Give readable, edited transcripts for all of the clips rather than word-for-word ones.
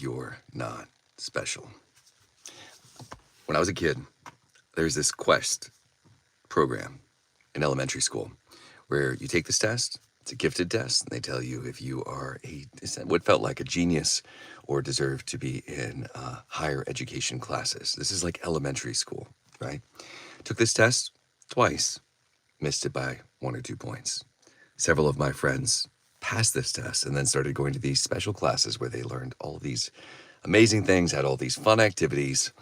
You're not special. When I was a kid, there's this Quest program in elementary school where you take this test. It's a gifted test, and they tell you if you are what felt like a genius or deserve to be in higher education classes. This is like elementary school, right? Took this test twice, missed it by 1 or 2 points. Several of my friends passed this test and then started going to these special classes where they learned all of these amazing things, had all these fun activities,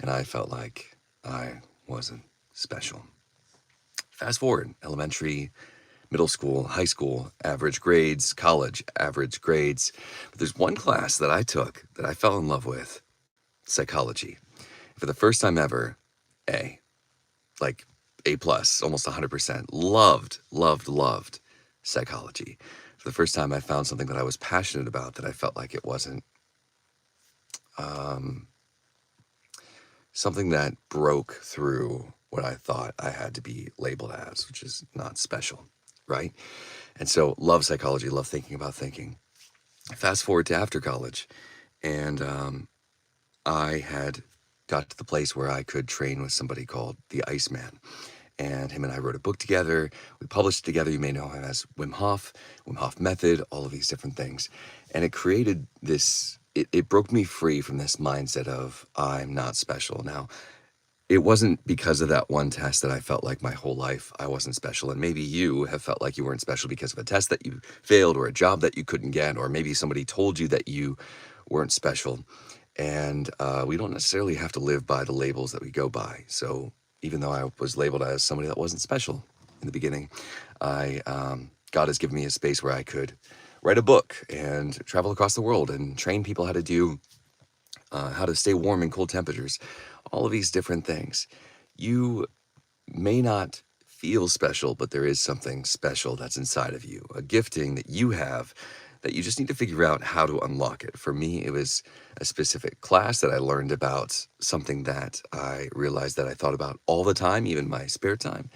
and I felt like I wasn't special. Fast forward, elementary, middle school, high school, average grades, college, average grades. But there's one class that I took that I fell in love with, psychology. For the first time ever, A, like A plus, almost 100%. Loved psychology. For the first time, I found something that I was passionate about that I felt like it wasn't something that broke through what I thought I had to be labeled as, which is not special, right? And so love psychology, love thinking about thinking. Fast forward to after college, and I had got to the place where I could train with somebody called the Iceman. And him and I wrote a book together. We published it together. You may know him as Wim Hof Method, all of these different things. And it created this, it broke me free from this mindset of I'm not special. Now, it wasn't because of that one test that I felt like my whole life I wasn't special. And maybe you have felt like you weren't special because of a test that you failed or a job that you couldn't get, or maybe somebody told you that you weren't special. And we don't necessarily have to live by the labels that we go by. So even though I was labeled as somebody that wasn't special in the beginning, God has given me a space where I could write a book and travel across the world and train people how to stay warm in cold temperatures, all of these different things. You may not feel special, but there is something special that's inside of you, a gifting that you have that you just need to figure out how to unlock it. For me, it was a specific class that I learned about something that I realized that I thought about all the time, even my spare time.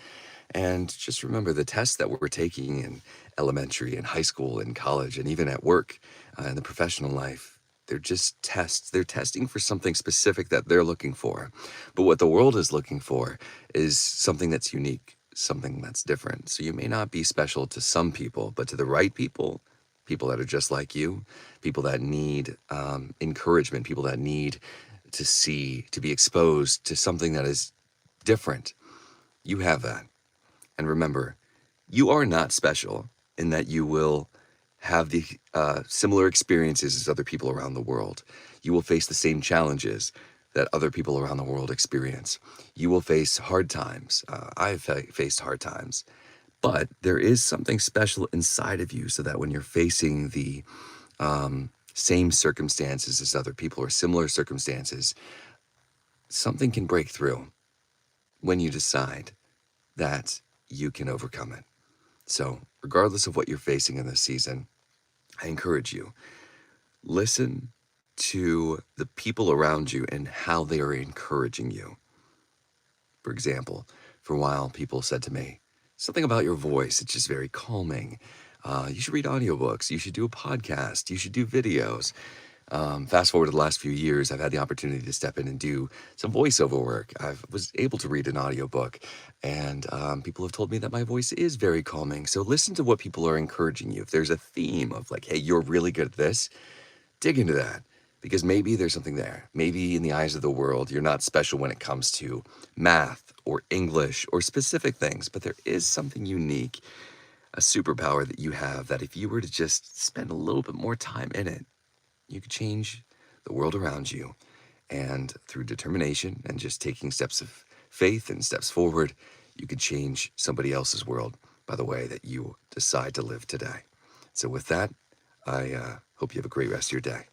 And just remember the tests that we're taking in elementary and high school and college and even at work in the professional life, they're just tests. They're testing for something specific that they're looking for. But what the world is looking for is something that's unique, something that's different. So you may not be special to some people, but to the right people, people that are just like you, people that need encouragement, people that need to be exposed to something that is different. You have that. And remember, you are not special in that you will have the similar experiences as other people around the world. You will face the same challenges that other people around the world experience. You will face hard times. I've faced hard times. But there is something special inside of you so that when you're facing the same circumstances as other people or similar circumstances, something can break through when you decide that you can overcome it. So regardless of what you're facing in this season, I encourage you, listen to the people around you and how they are encouraging you. For example, for a while, people said to me, something about your voice, it's just very calming. You should read audiobooks. You should do a podcast. You should do videos. Fast forward to the last few years, I've had the opportunity to step in and do some voiceover work. I was able to read an audiobook, and people have told me that my voice is very calming. So listen to what people are encouraging you. If there's a theme of like, hey, you're really good at this, dig into that, because maybe there's something there. Maybe in the eyes of the world, you're not special when it comes to math or English or specific things, but there is something unique, a superpower that you have that if you were to just spend a little bit more time in it, you could change the world around you. And through determination and just taking steps of faith and steps forward, you could change somebody else's world by the way that you decide to live today. So with that, I hope you have a great rest of your day.